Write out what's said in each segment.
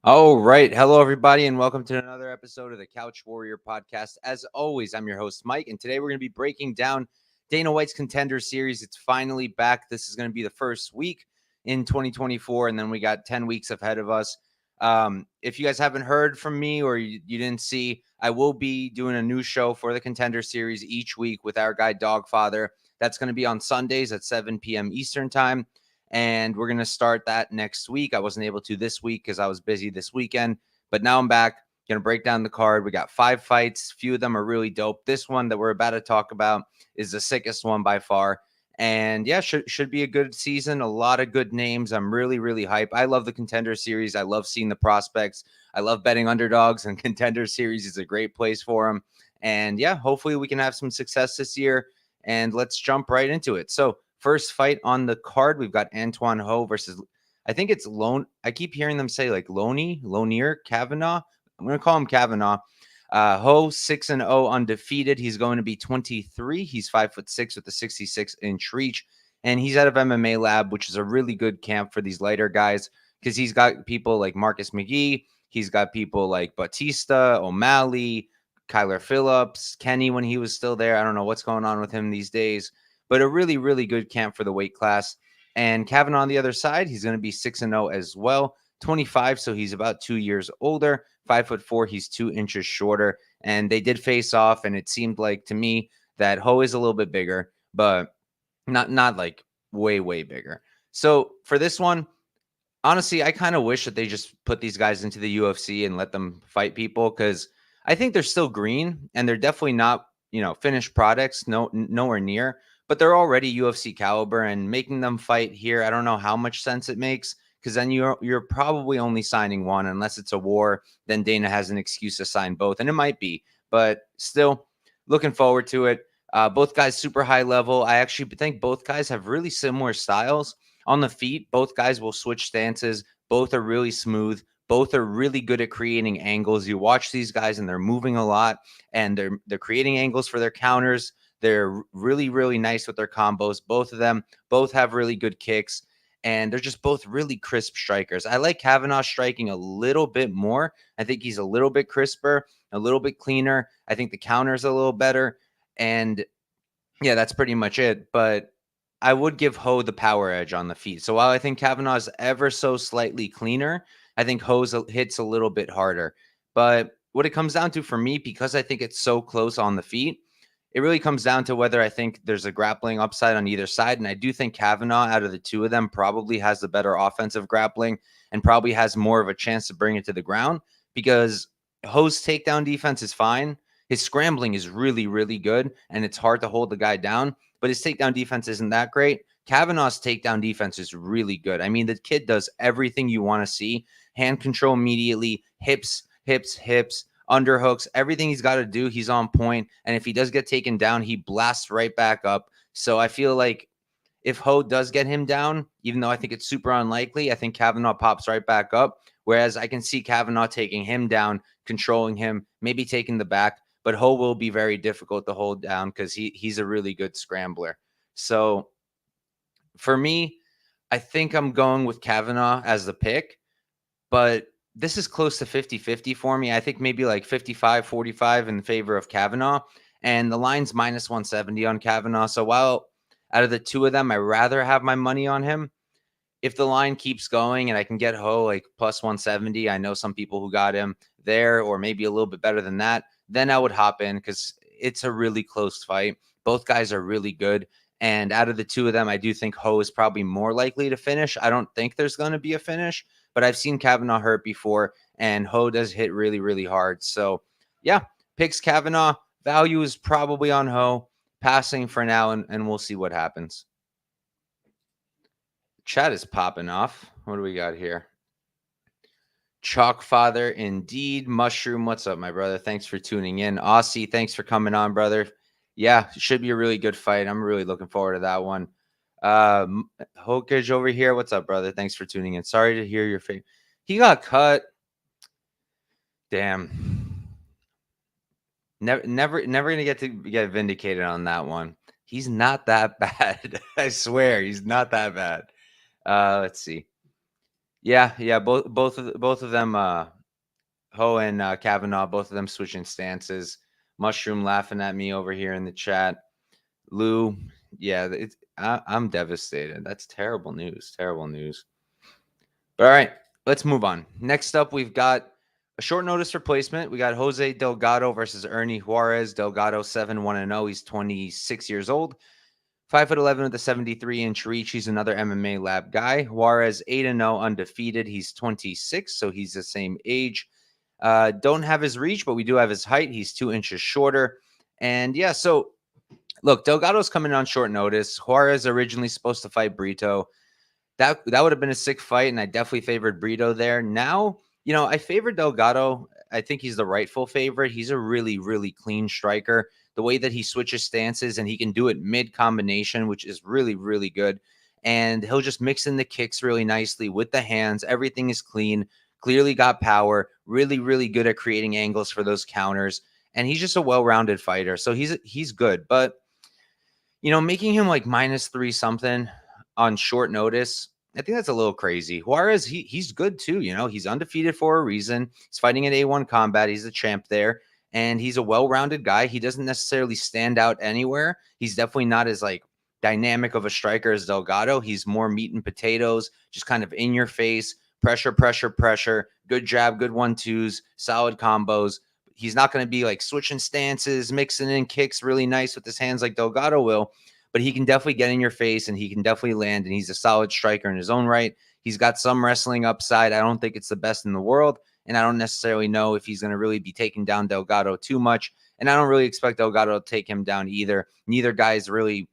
All right. Hello, everybody, and welcome to another episode of the Couch Warrior podcast. As always, I'm your host, Mike, and today we're going to be breaking down Dana White's Contender series. It's finally back. This is going to be the first week in 2024, and then we got 10 weeks ahead of us. If you guys haven't heard from me or you didn't see, I will be doing a new show for the Contender series each week with our guy, Dogfather. That's going to be on Sundays at 7 p.m. Eastern time. And we're going to start that next week. I wasn't able to this week because I was busy this weekend, but now I'm back. Going to break down the card. We got 5 fights. Few of them are really dope. This one that we're about to talk about is the sickest one by far. And yeah, should be a good season. A lot of good names. I'm really, really hyped. I love the Contender series. I love seeing the prospects. I love betting underdogs, and Contender series is a great place for them. And yeah, hopefully we can have some success this year. And let's jump right into it. So first fight on the card, we've got Antoine Ho versus, I think it's I keep hearing them say like Lonier, Kavanagh. I'm going to call him Kavanagh. Ho, 6-0 undefeated. He's going to be 23. He's 5'6" with a 66-inch reach. And he's out of MMA Lab, which is a really good camp for these lighter guys because he's got people like Marcus McGee. He's got people like Batista, O'Malley, Kyler Phillips, Kenny when he was still there. I don't know what's going on with him these days. But a really, really good camp for the weight class. And Kavanagh on the other side, he's going to be 6-0 as well. 25, so he's about 2 years older. 5'4", he's 2 inches shorter. And they did face off, and it seemed like to me that Ho is a little bit bigger, but not like way, way bigger. So for this one, honestly, I kind of wish that they just put these guys into the UFC and let them fight people because I think they're still green, and they're definitely not, finished products, nowhere near. But they're already UFC caliber, and making them fight here, I don't know how much sense it makes because then you're probably only signing one unless it's a war. Then Dana has an excuse to sign both, and it might be. But still, looking forward to it. Both guys super high level. I actually think both guys have really similar styles on the feet. Both guys will switch stances. Both are really smooth. Both are really good at creating angles. You watch these guys, and they're moving a lot, and they're creating angles for their counters. They're really, really nice with their combos. Both of them both have really good kicks, and they're just both really crisp strikers. I like Kavanagh striking a little bit more. I think he's a little bit crisper, a little bit cleaner. I think the counter's a little better. And yeah, that's pretty much it. But I would give Ho the power edge on the feet. So while I think Kavanagh is ever so slightly cleaner, I think Ho's hits a little bit harder. But what it comes down to for me, because I think it's so close on the feet, it really comes down to whether I think there's a grappling upside on either side. And I do think Kavanagh, out of the two of them, probably has the better offensive grappling and probably has more of a chance to bring it to the ground because Ho's takedown defense is fine. His scrambling is really, really good, and it's hard to hold the guy down, but his takedown defense isn't that great. Kavanagh's takedown defense is really good. I mean, the kid does everything you want to see. Hand control immediately, hips, underhooks, everything he's got to do, he's on point. And if he does get taken down, he blasts right back up. So I feel like if Ho does get him down, even though I think it's super unlikely, I think Kavanagh pops right back up. Whereas I can see Kavanagh taking him down, controlling him, maybe taking the back. But Ho will be very difficult to hold down because he's a really good scrambler. So for me, I think I'm going with Kavanagh as the pick. But this is close to 50-50 for me. I think maybe like 55-45 in favor of Kavanagh. And the line's minus 170 on Kavanagh. So while out of the two of them, I rather have my money on him. If the line keeps going and I can get Ho like plus 170, I know some people who got him there or maybe a little bit better than that, then I would hop in because it's a really close fight. Both guys are really good. And out of the two of them, I do think Ho is probably more likely to finish. I don't think there's going to be a finish, but I've seen Kavanagh hurt before, and Ho does hit really, really hard. So, yeah, picks Kavanagh. Value is probably on Ho. Passing for now, and we'll see what happens. Chat is popping off. What do we got here? Chalk Father, indeed. Mushroom, what's up, my brother? Thanks for tuning in. Aussie, thanks for coming on, brother. Yeah, it should be a really good fight. I'm really looking forward to that one. Hokage over here, what's up, brother? Thanks for tuning in. Sorry to hear your face. He got cut. Damn. Never gonna get vindicated on that one. He's not that bad. I swear, he's not that bad. Let's see. Yeah. Both of them. Ho and Kavanagh, both of them switching stances. Mushroom laughing at me over here in the chat. Lou, yeah, I'm devastated. That's terrible news. Terrible news. But all right, let's move on. Next up, we've got a short notice replacement. We got Jose Delgado versus Ernie Juarez. Delgado 7-1-0. He's 26 years old. 5'11" with a 73-inch reach. He's another MMA lab guy. Juarez 8-0 undefeated. He's 26, so he's the same age. Don't have his reach, but we do have his height. He's 2 inches shorter. And yeah, so look, Delgado's coming on short notice. Juarez originally supposed to fight Brito. That would have been a sick fight, and I definitely favored Brito there. Now, I favored Delgado. I think he's the rightful favorite. He's a really, really clean striker. The way that he switches stances and he can do it mid combination, which is really, really good. And he'll just mix in the kicks really nicely with the hands. Everything is clean, clearly got power, really, really good at creating angles for those counters. And he's just a well-rounded fighter. So he's good. But, making him like -3 something on short notice, I think that's a little crazy. Juarez, he's good too. He's undefeated for a reason. He's fighting at A1 Combat. He's a champ there. And he's a well-rounded guy. He doesn't necessarily stand out anywhere. He's definitely not as like dynamic of a striker as Delgado. He's more meat and potatoes, just kind of in your face, pressure, pressure, pressure, good jab, good 1-2s, solid combos. He's not going to be like switching stances, mixing in kicks really nice with his hands like Delgado will, but he can definitely get in your face and he can definitely land, and he's a solid striker in his own right. He's got some wrestling upside. I don't think it's the best in the world, and I don't necessarily know if he's going to really be taking down Delgado too much, and I don't really expect Delgado to take him down either. Neither guy is really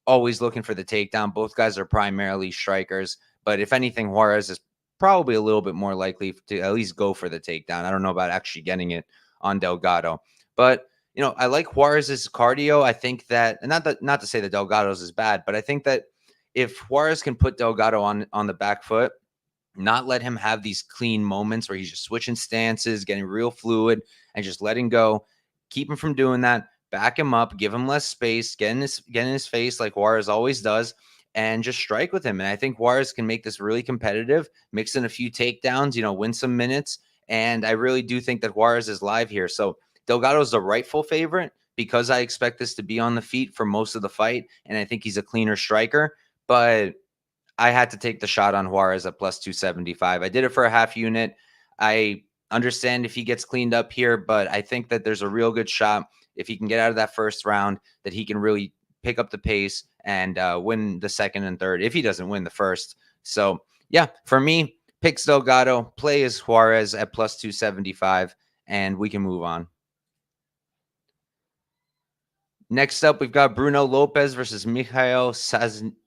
always looking for the takedown. Both guys are primarily strikers, but if anything, Juarez is probably a little bit more likely to at least go for the takedown. I don't know about actually getting it on Delgado, but I like Juarez's cardio. I think that, and not to say that Delgado's is bad, but I think that if Juarez can put Delgado on the back foot, not let him have these clean moments where he's just switching stances, getting real fluid, and just letting go, keep him from doing that, back him up, give him less space, get in his face like Juarez always does, and just strike with him. And I think Juarez can make this really competitive, mix in a few takedowns, win some minutes. And I really do think that Juarez is live here. So Delgado's the rightful favorite because I expect this to be on the feet for most of the fight. And I think he's a cleaner striker. But I had to take the shot on Juarez at plus 275. I did it for a half unit. I understand if he gets cleaned up here, but I think that there's a real good shot if he can get out of that first round that he can really pick up the pace and win the second and third if he doesn't win the first. So, yeah, for me, picks Delgado, play is Juarez at plus 275, and we can move on. Next up, we've got Bruno Lopes versus Mikheil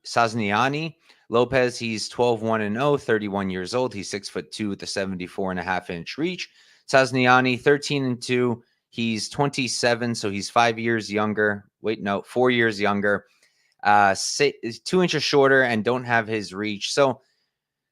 Sazhiniani. Lopes, he's 12-1-0, 31 years old. He's 6'2" with a 74.5-inch reach. Sazhiniani, 13-2. He's 27, so he's 5 years younger. 4 years younger. 2 inches shorter and don't have his reach. So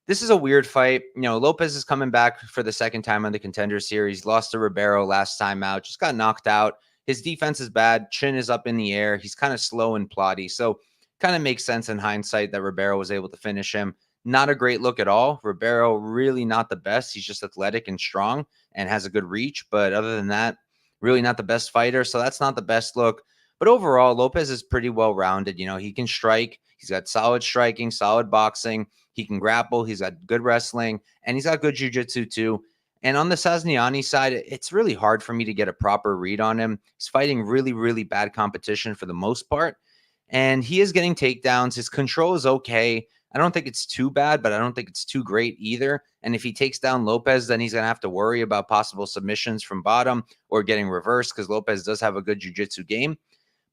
this is a weird fight. Lopes is coming back for the second time on the Contender Series. Lost to Ribeiro last time out. Just got knocked out. His defense is bad. Chin is up in the air. He's kind of slow and plotty. So kind of makes sense in hindsight that Ribeiro was able to finish him. Not a great look at all. Ribeiro really not the best. He's just athletic and strong and has a good reach. But other than that, really not the best fighter. So that's not the best look. But overall, Lopes is pretty well-rounded. He can strike. He's got solid striking, solid boxing. He can grapple. He's got good wrestling. And he's got good jiu-jitsu too. And on the Sazhiniani side, it's really hard for me to get a proper read on him. He's fighting really, really bad competition for the most part. And he is getting takedowns. His control is okay. I don't think it's too bad, but I don't think it's too great either. And if he takes down Lopes, then he's going to have to worry about possible submissions from bottom or getting reversed because Lopes does have a good jiu-jitsu game.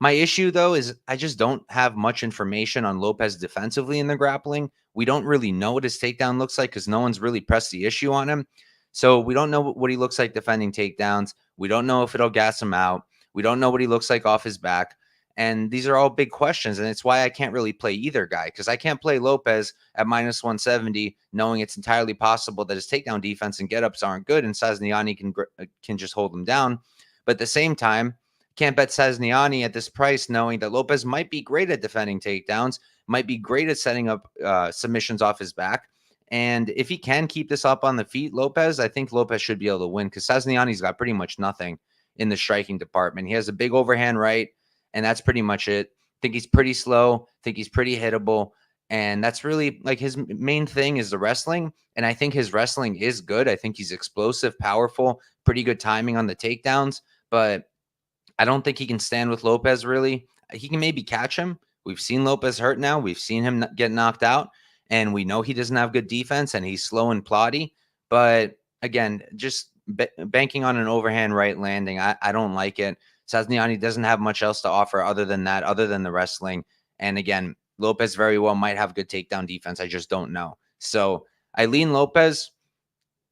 My issue, though, is I just don't have much information on Lopes defensively in the grappling. We don't really know what his takedown looks like because no one's really pressed the issue on him. So we don't know what he looks like defending takedowns. We don't know if it'll gas him out. We don't know what he looks like off his back. And these are all big questions. And it's why I can't really play either guy, because I can't play Lopes at minus 170, knowing it's entirely possible that his takedown defense and get-ups aren't good and Sazhiniani can just hold him down. But at the same time, can't bet Sazhiniani at this price, knowing that Lopes might be great at defending takedowns, might be great at setting up submissions off his back. And if he can keep this up on the feet, Lopes, I think Lopes should be able to win, because Sazhiniani's got pretty much nothing in the striking department. He has a big overhand right, and that's pretty much it. I think he's pretty slow. I think he's pretty hittable. And that's really like his main thing is the wrestling. And I think his wrestling is good. I think he's explosive, powerful, pretty good timing on the takedowns. But I don't think he can stand with Lopes, really. He can maybe catch him. We've seen Lopes hurt now. We've seen him get knocked out. And we know he doesn't have good defense and he's slow and plotty. But again, just banking on an overhand right landing, I don't like it. Sazhiniani doesn't have much else to offer other than that, other than the wrestling. And again, Lopes very well might have good takedown defense. I just don't know. So I lean Lopes.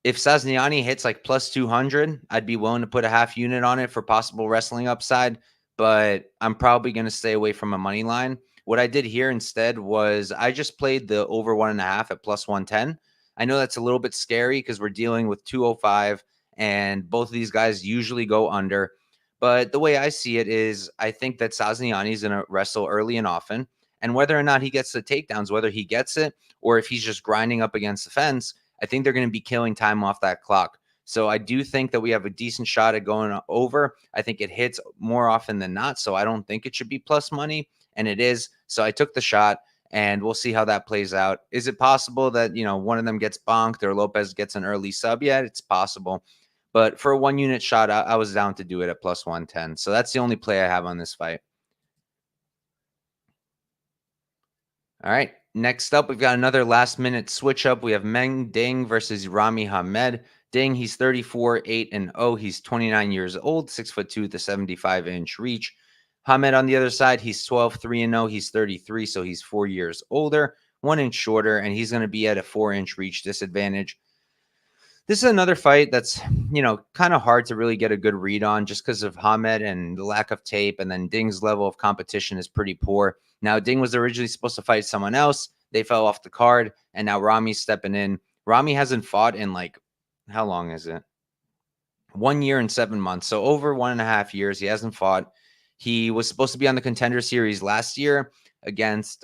If Sazhiniani hits like plus 200, I'd be willing to put a half unit on it for possible wrestling upside, but I'm probably going to stay away from a money line. What I did here instead was I just played the over 1.5 at plus 110. I know that's a little bit scary because we're dealing with 205 and both of these guys usually go under. But the way I see it is I think that Sazhiniani is going to wrestle early and often. And whether or not he gets the takedowns, whether he gets it or if he's just grinding up against the fence, I think they're going to be killing time off that clock. So I do think that we have a decent shot at going over. I think it hits more often than not. So I don't think it should be plus money. And it is. So I took the shot and we'll see how that plays out. Is it possible that, one of them gets bonked or Lopes gets an early sub? Yeah, it's possible. But for a 1 unit shot, I was down to do it at plus 110. So that's the only play I have on this fight. All right. Next up, we've got another last minute switch up. We have Meng Ding versus Rami Hamed. Ding, he's 34, 8-0. He's 29 years old, 6'2" with a 75-inch reach. Hamed on the other side, he's 12, 3-0. He's 33, so he's 4 years older, 1 inch shorter, and he's going to be at a 4-inch reach disadvantage. This is another fight that's, kind of hard to really get a good read on just because of Hamed and the lack of tape. And then Ding's level of competition is pretty poor. Now, Ding was originally supposed to fight someone else. They fell off the card. And now Rami's stepping in. Rami hasn't fought in how long is it? 1 year and 7 months. So over 1.5 years, he hasn't fought. He was supposed to be on the Contender Series last year against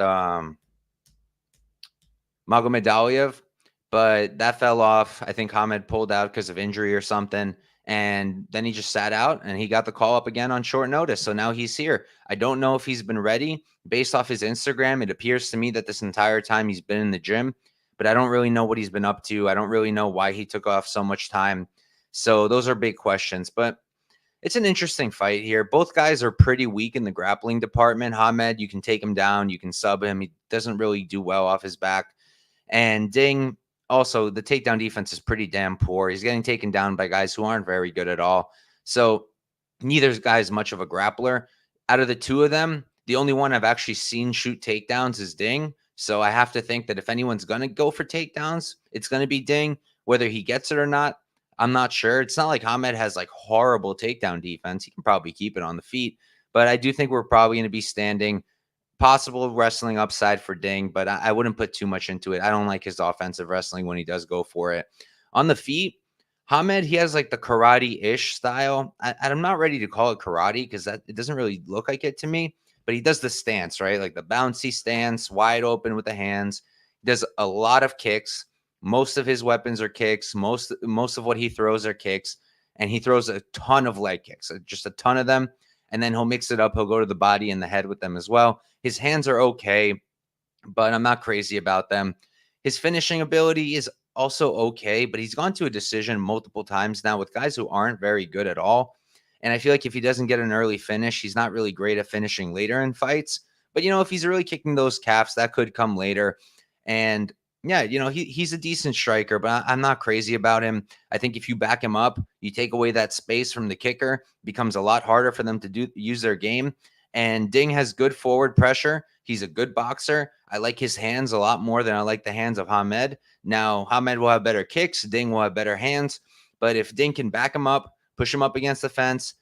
Magomedaliev. But that fell off. I think Hamed pulled out because of injury or something. And then he just sat out and he got the call up again on short notice. So now he's here. I don't know if he's been ready. Based off his Instagram, it appears to me that this entire time he's been in the gym, but I don't really know what he's been up to. I don't really know why he took off so much time. So those are big questions, but it's an interesting fight here. Both guys are pretty weak in the grappling department. Hamed, you can take him down. You can sub him. He doesn't really do well off his back. And Ding, also, the takedown defense is pretty damn poor. He's getting taken down by guys who aren't very good at all. So neither guy is much of a grappler. Out of the two of them, the only one I've actually seen shoot takedowns is Ding. So I have to think that if anyone's going to go for takedowns, it's going to be Ding. Whether he gets it or not, I'm not sure. It's not like Hamed has horrible takedown defense. He can probably keep it on the feet. But I do think we're probably going to be standing. Possible wrestling upside for Ding, but I wouldn't put too much into it. I don't like his offensive wrestling when he does go for it. On the feet, Hamed, he has the karate-ish style. I'm not ready to call it karate because it doesn't really look like it to me, but he does the stance, right? Like the bouncy stance, wide open with the hands. He does a lot of kicks. Most of his weapons are kicks. Most of what he throws are kicks, and he throws a ton of leg kicks, just a ton of them. And then he'll mix it up. He'll go to the body and the head with them as well. His hands are okay, but I'm not crazy about them. His finishing ability is also okay, but he's gone to a decision multiple times now with guys who aren't very good at all. And I feel like if he doesn't get an early finish, he's not really great at finishing later in fights. But, if he's really kicking those calves, that could come later. And yeah, he's a decent striker, but I'm not crazy about him. I think if you back him up, you take away that space from the kicker, it becomes a lot harder for them to use their game. And Ding has good forward pressure. He's a good boxer. I like his hands a lot more than I like the hands of Hamed. Now, Hamed will have better kicks. Ding will have better hands. But if Ding can back him up, push him up against the fence,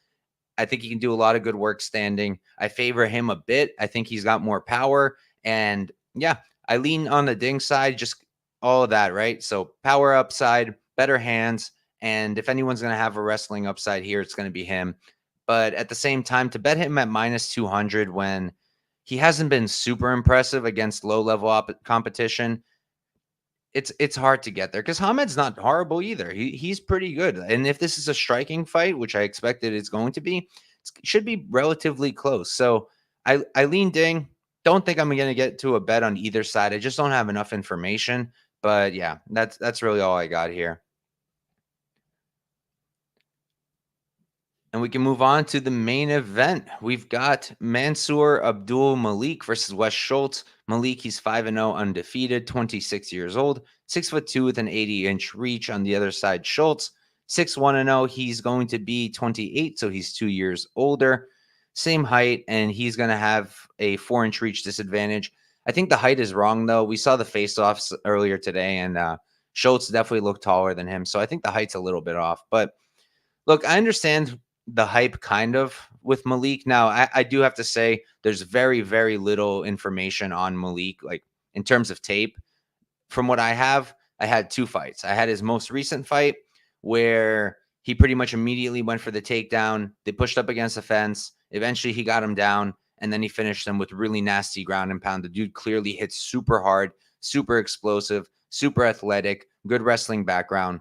I think he can do a lot of good work standing. I favor him a bit. I think he's got more power. And yeah, I lean on the Ding side, just all of that, right? So power upside, better hands. And if anyone's going to have a wrestling upside here, it's going to be him. But at the same time, to bet him at minus 200 when he hasn't been super impressive against low level competition, it's hard to get there because Hamed's not horrible either. He's pretty good. And if this is a striking fight, which I expected it's going to be, it should be relatively close. So I lean Ding. Don't think I'm going to get to a bet on either side. I just don't have enough information. But yeah, that's really all I got here. And we can move on to the main event. We've got Mansur Abdul-Malik versus Wes Schultz. Malik, he's 5-0 undefeated, 26 years old, 6'2" with an 80-inch reach. On the other side, Schultz, 6'1" he's going to be 28, so he's 2 years older. Same height, and he's going to have a 4-inch reach disadvantage. I think the height is wrong, though. We saw the face-offs earlier today, and Schultz definitely looked taller than him, so I think the height's a little bit off. But look, I understand the hype kind of with Malik. Now, I do have to say there's very, very little information on Malik, like in terms of tape. From what I had 2 fights. I had his most recent fight where he pretty much immediately went for the takedown. They pushed up against the fence. Eventually, he got him down, and then he finished him with really nasty ground and pound. The dude clearly hits super hard, super explosive, super athletic, good wrestling background.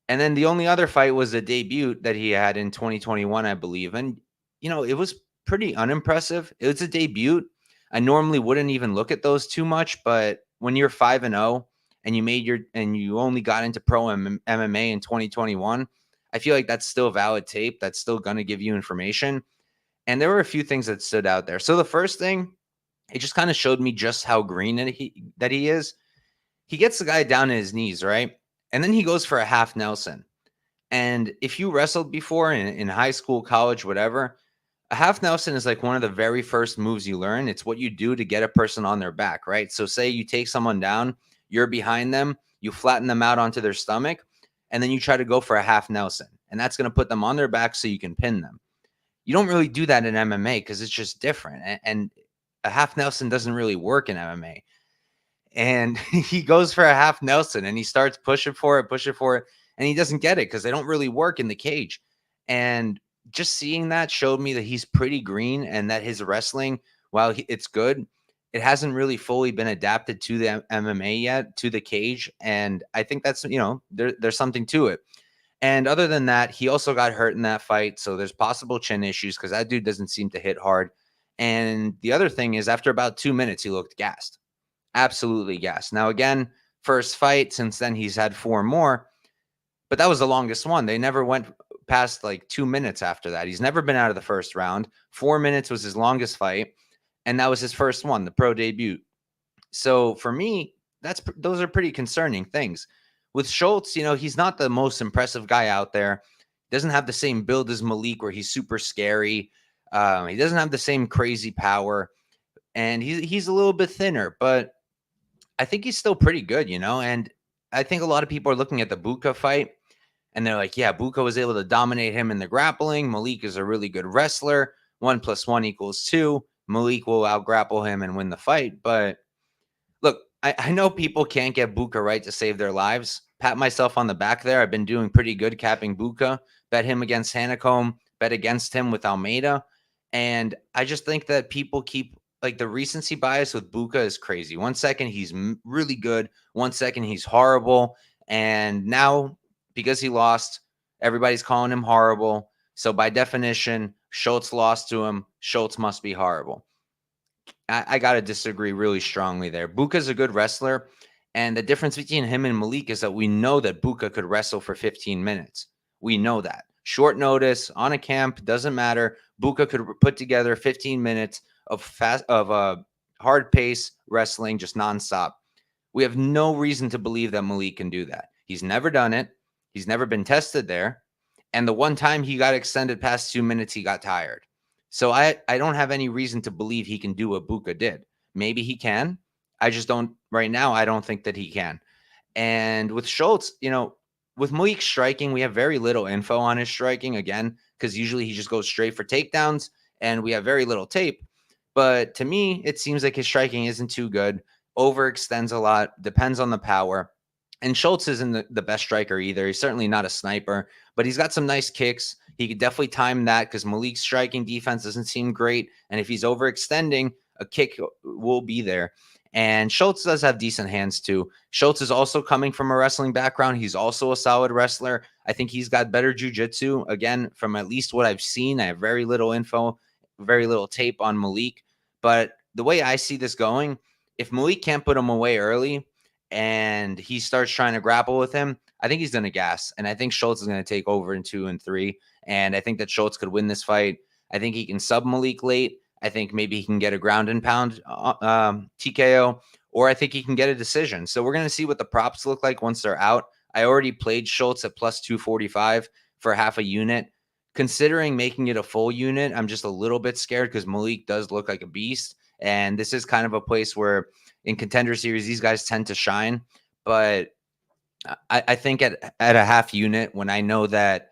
And then the only other fight was a debut that he had in 2021, I believe. And, it was pretty unimpressive. It was a debut. I normally wouldn't even look at those too much, but when you're 5-0 and you only got into pro MMA in 2021, I feel like that's still valid tape. That's still going to give you information. And there were a few things that stood out there. So the first thing, it just kind of showed me just how green that he is. He gets the guy down to his knees, right? And then he goes for a half Nelson. And if you wrestled before in high school, college, whatever, a half Nelson is like one of the very first moves you learn. It's what you do to get a person on their back, right? So say you take someone down, you're behind them, you flatten them out onto their stomach, and then you try to go for a half Nelson. And that's going to put them on their back so you can pin them. You don't really do that in MMA because it's just different. And a half Nelson doesn't really work in MMA. And he goes for a half Nelson and he starts pushing for it, and he doesn't get it because they don't really work in the cage. And just seeing that showed me that he's pretty green and that his wrestling, while it's good, it hasn't really fully been adapted to the MMA yet, to the cage. And I think that's, there's something to it. And other than that, he also got hurt in that fight. So there's possible chin issues because that dude doesn't seem to hit hard. And the other thing is, after about 2 minutes, he looked gassed. Absolutely gassed. Now, again, first fight. Since then, he's had 4 more. But that was the longest one. They never went past like 2 minutes after that. He's never been out of the first round. 4 minutes was his longest fight. And that was his first one, the pro debut. So for me, those are pretty concerning things. With Schultz, he's not the most impressive guy out there. Doesn't have the same build as Malik where he's super scary. He doesn't have the same crazy power. And he's a little bit thinner, but I think he's still pretty good, and I think a lot of people are looking at the Buka fight and they're like, yeah, Buka was able to dominate him in the grappling. Malik is a really good wrestler. 1 + 1 = 2. Malik will out-grapple him and win the fight. But look, I know people can't get Buka right to save their lives. Pat myself on the back there. I've been doing pretty good capping Buka. Bet him against Hanicombe. Bet against him with Almeida. And I just think that people keep, like, the recency bias with Buka is crazy. 1 second, he's really good. 1 second, he's horrible. And now, because he lost, everybody's calling him horrible. So by definition, Schultz lost to him. Schultz must be horrible. I got to disagree really strongly there. Buka's a good wrestler. And the difference between him and Malik is that we know that Buka could wrestle for 15 minutes. We know that. Short notice, on a camp, doesn't matter. Buka could put together 15 minutes of hard pace wrestling, just nonstop. We have no reason to believe that Malik can do that. He's never done it. He's never been tested there. And the one time he got extended past 2 minutes, he got tired. So I don't have any reason to believe he can do what Buka did. Maybe he can. I just don't, right now, I don't think that he can. And with Schultz, with Malik striking, we have very little info on his striking, again, because usually he just goes straight for takedowns, and we have very little tape. But to me, it seems like his striking isn't too good, overextends a lot, depends on the power. And Schultz isn't the best striker either. He's certainly not a sniper, but he's got some nice kicks. He could definitely time that because Malik's striking defense doesn't seem great. And if he's overextending, a kick will be there. And Schultz does have decent hands too. Schultz is also coming from a wrestling background. He's also a solid wrestler. I think he's got better jiu-jitsu. Again, from at least what I've seen, I have very little info, very little tape on Malik. But the way I see this going, if Malik can't put him away early and he starts trying to grapple with him, I think he's going to gas. And I think Schultz is going to take over in 2 and 3. And I think that Schultz could win this fight. I think he can sub Malik late. I think maybe he can get a ground and pound TKO, or I think he can get a decision. So we're going to see what the props look like once they're out. I already played Schultz at plus 245 for half a unit. Considering making it a full unit, I'm just a little bit scared because Malik does look like a beast. And this is kind of a place where in Contender Series, these guys tend to shine. But I think at a half unit, when I know that,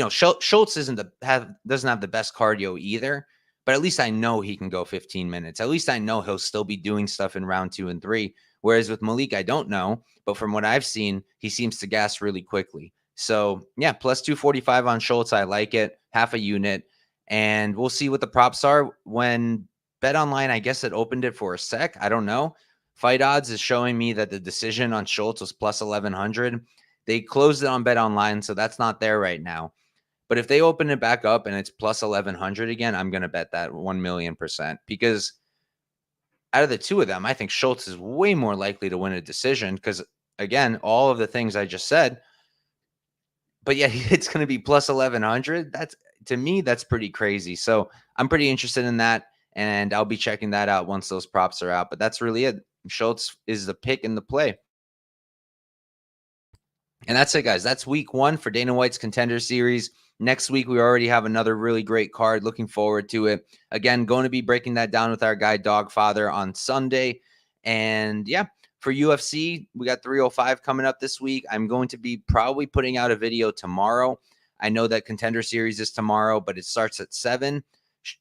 Schultz doesn't have the best cardio either, but at least I know he can go 15 minutes. At least I know he'll still be doing stuff in round 2 and 3. Whereas with Malik, I don't know. But from what I've seen, he seems to gas really quickly. So, yeah, plus 245 on Schultz. I like it. Half a unit. And we'll see what the props are. When Bet Online, I guess it opened it for a sec. I don't know. Fight Odds is showing me that the decision on Schultz was plus 1,100. They closed it on Bet Online, so that's not there right now. But if they open it back up and it's plus 1,100 again, I'm going to bet that 1,000,000%. Because out of the two of them, I think Schultz is way more likely to win a decision because, again, all of the things I just said. But yeah, it's going to be plus 1,100. To me, that's pretty crazy. So I'm pretty interested in that, and I'll be checking that out once those props are out. But that's really it. Schultz is the pick and the play. And that's it, guys. That's week 1 for Dana White's Contender Series. Next week, we already have another really great card. Looking forward to it. Again, going to be breaking that down with our guy Dogfather on Sunday. And yeah, for UFC, we got 305 coming up this week. I'm going to be probably putting out a video tomorrow. I know that Contender Series is tomorrow, but it starts at 7.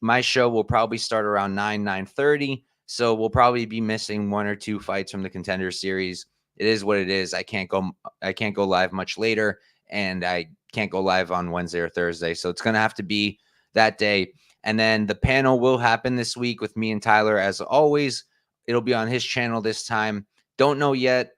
My show will probably start around 9:30. So we'll probably be missing 1 or 2 fights from the Contender Series. It is what it is. I can't go live much later, and I can't go live on Wednesday or Thursday. So it's going to have to be that day. And then the panel will happen this week with me and Tyler. As always, it'll be on his channel this time. Don't know yet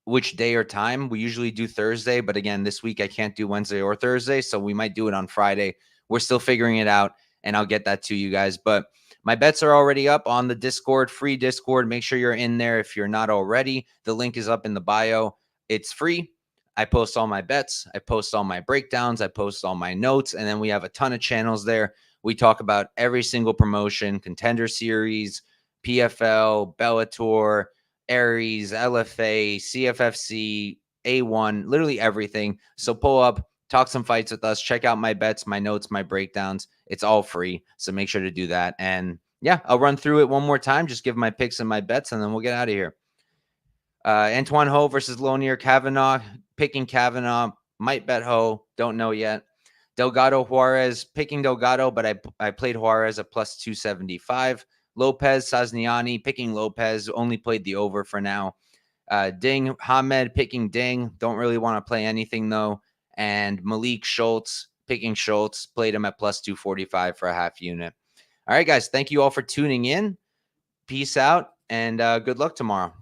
which day or time. We usually do Thursday, but again, this week I can't do Wednesday or Thursday, so we might do it on Friday. We're still figuring it out, and I'll get that to you guys. But my bets are already up on the Discord, free Discord. Make sure you're in there if you're not already. The link is up in the bio. It's free. I post all my bets. I post all my breakdowns. I post all my notes. And then we have a ton of channels there. We talk about every single promotion, Contender Series, PFL, Bellator, Aries, LFA, CFFC, A1, literally everything. So pull up, talk some fights with us, check out my bets, my notes, my breakdowns. It's all free. So make sure to do that. And yeah, I'll run through it one more time, just give my picks and my bets, and then we'll get out of here. Antoine Ho versus Lonier Kavanagh. Picking Kavanagh. Might bet Ho. Don't know yet. Delgado Juarez. Picking Delgado, but I played Juarez at plus 275. Lopes Sazhiniani. Picking Lopes. Only played the over for now. Ding Hamed. Picking Ding. Don't really want to play anything, though. And Malik Schultz. Picking Schultz. Played him at plus 245 for a half unit. All right, guys. Thank you all for tuning in. Peace out, and good luck tomorrow.